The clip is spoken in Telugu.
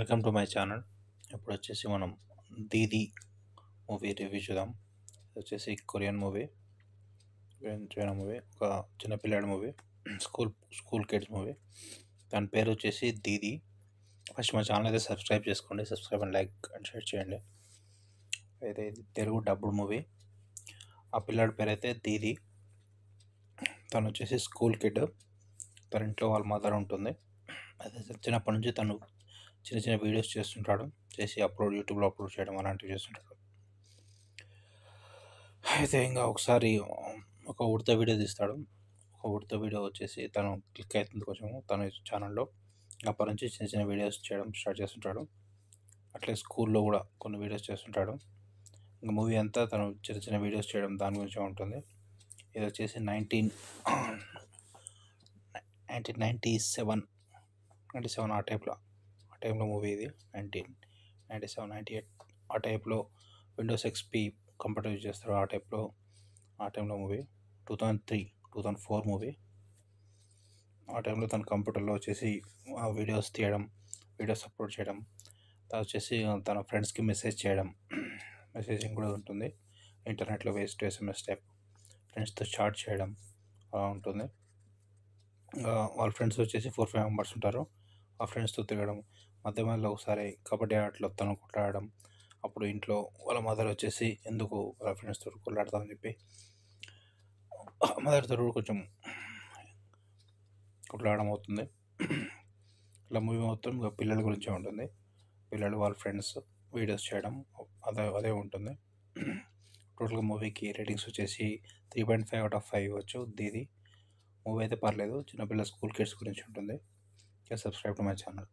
Welcome to my channel. ఇప్పుడు వచ్చేసి మనం 'దీదీ' మూవీ రివ్యూ చూద్దాం. ఇది వచ్చేసి కొరియన్ మూవీ, చైనా మూవీ, ఒక చిన్న పిల్లాడి movie, school school kids movie. దాని పేరు వచ్చేసి 'దీదీ'. ఫస్ట్ మా ఛానల్ అయితే సబ్స్క్రైబ్ చేసుకోండి. Subscribe and like and share చేయండి. అయితే ఇది తెలుగు డబ్బుడ్ మూవీ. ఆ పిల్లాడి పేరు అయితే దీది. తను వచ్చేసి స్కూల్ కిడ్. తన ఇంట్లో వాళ్ళ మదర్ ఉంటుంది. అయితే చిన్నప్పటి నుంచి తను చిన్న చిన్న వీడియోస్ చేస్తుంటాడు. చేసి యూట్యూబ్లో అప్లోడ్ చేయడం అలాంటివి చేస్తుంటాడు. అయితే ఇంకా ఒకసారి ఒక ఉడత వీడియో తీస్తాడు. ఒక ఉడత వీడియో వచ్చేసి తను క్లిక్ అవుతుంది కొంచెం తన ఛానల్లో. అప్పటి నుంచి చిన్న చిన్న వీడియోస్ చేయడం స్టార్ట్ చేస్తుంటాడు. అట్లే స్కూల్లో కూడా కొన్ని వీడియోస్ చేస్తుంటాడు. ఇంకా మూవీ అంతా తను చిన్న చిన్న వీడియోస్ చేయడం దాని గురించి ఉంటుంది. ఇది వచ్చేసి 1997 ఆ టైంలో మూవీ ఇది. 1997-98 ఆ టైప్లో విండోస్ ఎక్స్పీ కంప్యూటర్ యూజ్ చేస్తారు. ఆ టైంలో మూవీ 2003-2004 మూవీ. ఆ టైంలో తన కంప్యూటర్లో వచ్చేసి వీడియోస్ తీయడం, వీడియోస్ అప్లోడ్ చేయడం, వచ్చేసి తన ఫ్రెండ్స్కి మెసేజ్ చేయడం, మెసేజింగ్ కూడా ఉంటుంది. ఇంటర్నెట్లో వేస్ట్ SMS టైప్ ఫ్రెండ్స్తో చాట్ చేయడం అలా ఉంటుంది. వాళ్ళ ఫ్రెండ్స్ వచ్చేసి 4-5 మెంబర్స్ ఉంటారు. ఆ ఫ్రెండ్స్తో తిరగడం, మధ్యలో ఒకసారి కబడ్డీ ఆటలో తను కొట్లాడడం. అప్పుడు ఇంట్లో వాళ్ళ మదర్ వచ్చేసి ఎందుకు వాళ్ళ ఫ్రెండ్స్తో కొట్లాడతామని చెప్పి మదర్తో కూడా కొంచెం కొట్లాడడం అవుతుంది. ఇలా మూవీ మొత్తం పిల్లల గురించే ఉంటుంది. పిల్లలు వాళ్ళ ఫ్రెండ్స్ వీడియోస్ చేయడం అదే ఉంటుంది. టోటల్గా మూవీకి రేటింగ్స్ వచ్చేసి 3.5/5 ఇవ్వచ్చు. దీది మూవీ అయితే పర్లేదు. చిన్నపిల్లల స్కూల్ కిడ్స్ గురించి ఉంటుంది. Subscribe to my channel.